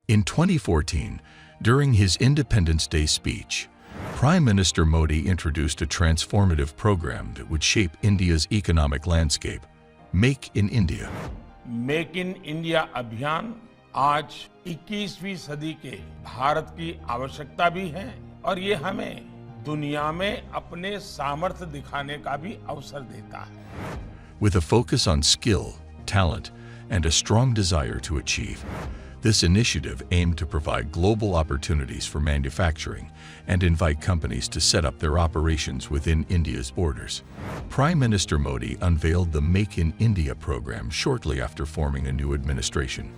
In 2014, during his Independence Day speech, Prime Minister Modi introduced a transformative program that would shape India's economic landscape, Make in India. Make in India अभियान आज 21वीं सदी के भारत की आवश्यकता भी है और ये हमें दुनिया में अपने सामर्थ्य दिखाने का भी अवसर देता है। With a focus on skill, talent, and a strong desire to achieve, this initiative aimed to provide global opportunities for manufacturing and invite companies to set up their operations within India's borders. Prime Minister Modi unveiled the Make in India program shortly after forming a new administration.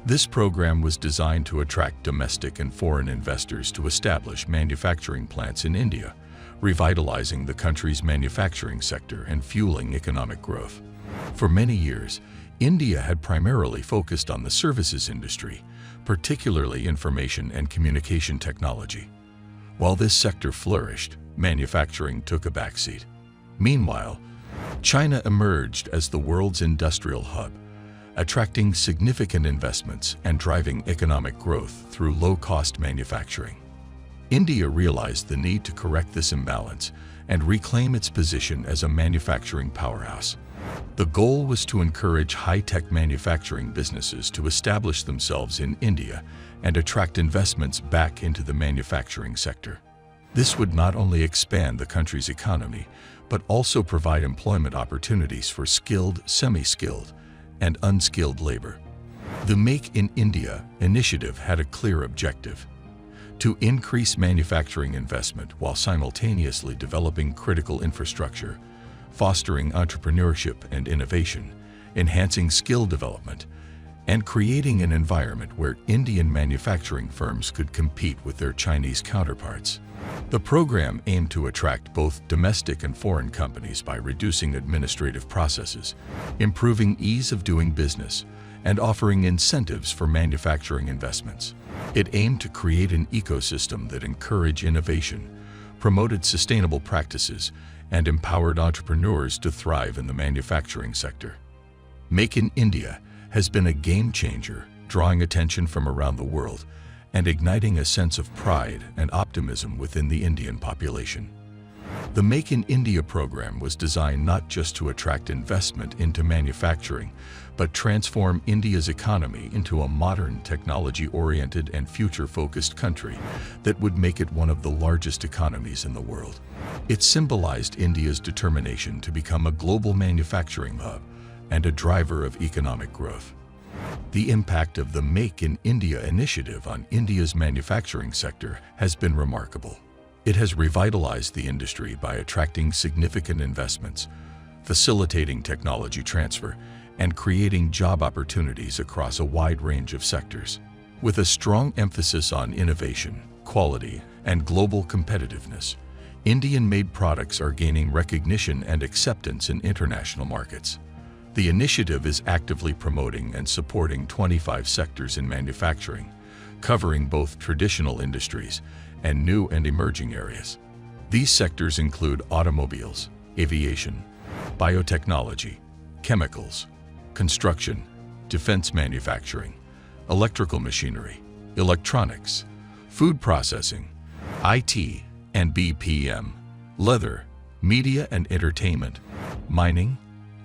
This program was designed to attract domestic and foreign investors to establish manufacturing plants in India, revitalizing the country's manufacturing sector and fueling economic growth. For many years, India had primarily focused on the services industry, particularly information and communication technology. While this sector flourished, manufacturing took a backseat. Meanwhile, China emerged as the world's industrial hub, attracting significant investments and driving economic growth through low-cost manufacturing. India realized the need to correct this imbalance and reclaim its position as a manufacturing powerhouse. The goal was to encourage high-tech manufacturing businesses to establish themselves in India and attract investments back into the manufacturing sector. This would not only expand the country's economy, but also provide employment opportunities for skilled, semi-skilled, and unskilled labor. The Make in India initiative had a clear objective: to increase manufacturing investment while simultaneously developing critical infrastructure, fostering entrepreneurship and innovation, enhancing skill development, and creating an environment where Indian manufacturing firms could compete with their Chinese counterparts. The program aimed to attract both domestic and foreign companies by reducing administrative processes, improving ease of doing business, and offering incentives for manufacturing investments. It aimed to create an ecosystem that encouraged innovation, promoted sustainable practices, and empowered entrepreneurs to thrive in the manufacturing sector. Make in India has been a game changer, drawing attention from around the world and igniting a sense of pride and optimism within the Indian population. The Make in India program was designed not just to attract investment into manufacturing, but transform India's economy into a modern, technology-oriented and future-focused country that would make it one of the largest economies in the world. It symbolized India's determination to become a global manufacturing hub and a driver of economic growth. The impact of the Make in India initiative on India's manufacturing sector has been remarkable. It has revitalized the industry by attracting significant investments, facilitating technology transfer, and creating job opportunities across a wide range of sectors. With a strong emphasis on innovation, quality, and global competitiveness, Indian-made products are gaining recognition and acceptance in international markets. The initiative is actively promoting and supporting 25 sectors in manufacturing, covering both traditional industries and new and emerging areas. These sectors include automobiles, aviation, biotechnology, chemicals, construction, defense manufacturing, electrical machinery, electronics, food processing, IT and BPM, leather, media and entertainment, mining,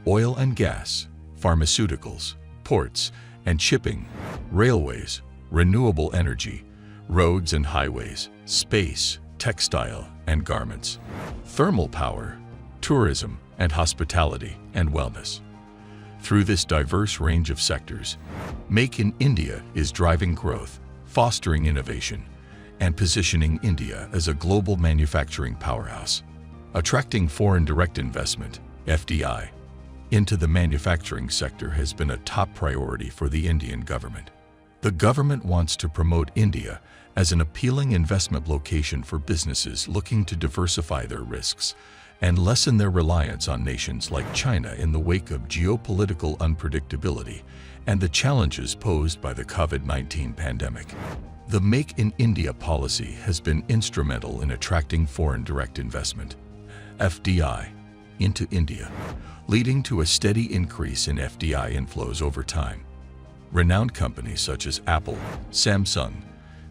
oil and gas, pharmaceuticals, ports and shipping, railways, renewable energy, roads and highways, space, textile and garments, thermal power, tourism and hospitality and wellness. Through this diverse range of sectors, Make in India is driving growth, fostering innovation, and positioning India as a global manufacturing powerhouse. Attracting foreign direct investment, FDI, into the manufacturing sector has been a top priority for the Indian government. The government wants to promote India as an appealing investment location for businesses looking to diversify their risks and lessen their reliance on nations like China in the wake of geopolitical unpredictability and the challenges posed by the COVID-19 pandemic. The Make in India policy has been instrumental in attracting foreign direct investment, FDI, into India, leading to a steady increase in FDI inflows over time. Renowned companies such as Apple, Samsung,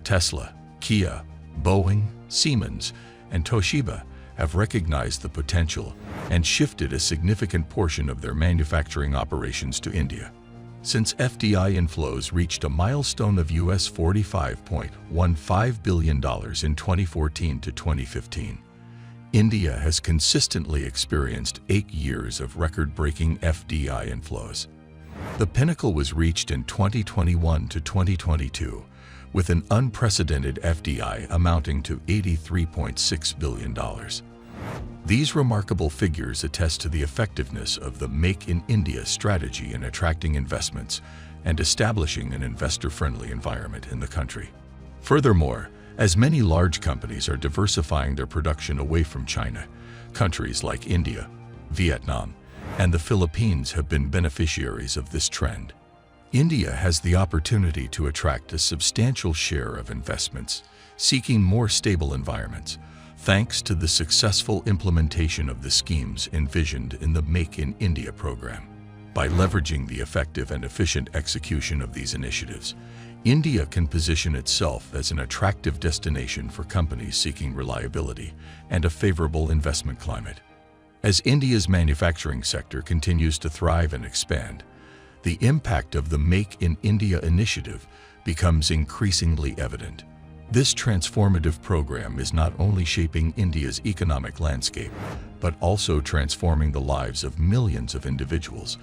Tesla, Kia, Boeing, Siemens, and Toshiba have recognized the potential and shifted a significant portion of their manufacturing operations to India. Since FDI inflows reached a milestone of US $45.15 billion in 2014 to 2015, India has consistently experienced 8 years of record-breaking FDI inflows. The pinnacle was reached in 2021 to 2022, with an unprecedented FDI amounting to $83.6 billion. These remarkable figures attest to the effectiveness of the Make in India strategy in attracting investments and establishing an investor-friendly environment in the country. Furthermore, as many large companies are diversifying their production away from China, countries like India, Vietnam, and the Philippines have been beneficiaries of this trend. India has the opportunity to attract a substantial share of investments seeking more stable environments, thanks to the successful implementation of the schemes envisioned in the Make in India program. By leveraging the effective and efficient execution of these initiatives, India can position itself as an attractive destination for companies seeking reliability and a favorable investment climate. As India's manufacturing sector continues to thrive and expand, the impact of the Make in India initiative becomes increasingly evident. This transformative program is not only shaping India's economic landscape, but also transforming the lives of millions of individuals,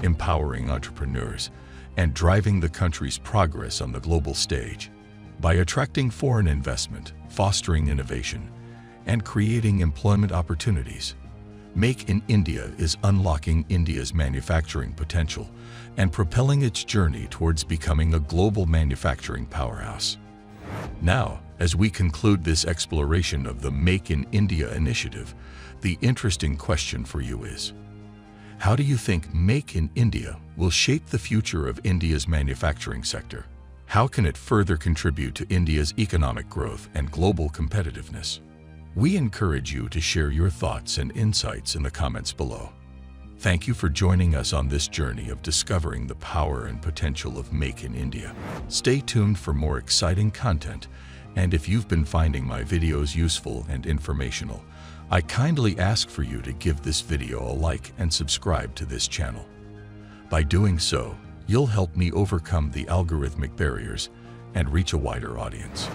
empowering entrepreneurs, and driving the country's progress on the global stage. By attracting foreign investment, fostering innovation, and creating employment opportunities, Make in India is unlocking India's manufacturing potential and propelling its journey towards becoming a global manufacturing powerhouse. Now, as we conclude this exploration of the Make in India initiative, the interesting question for you is, how do you think Make in India will shape the future of India's manufacturing sector? How can it further contribute to India's economic growth and global competitiveness? We encourage you to share your thoughts and insights in the comments below. Thank you for joining us on this journey of discovering the power and potential of Make in India. Stay tuned for more exciting content, and if you've been finding my videos useful and informational, I kindly ask for you to give this video a like and subscribe to this channel. By doing so, you'll help me overcome the algorithmic barriers and reach a wider audience.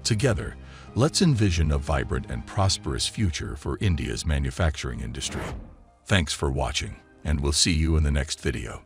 Together, let's envision a vibrant and prosperous future for India's manufacturing industry. Thanks for watching, and we'll see you in the next video.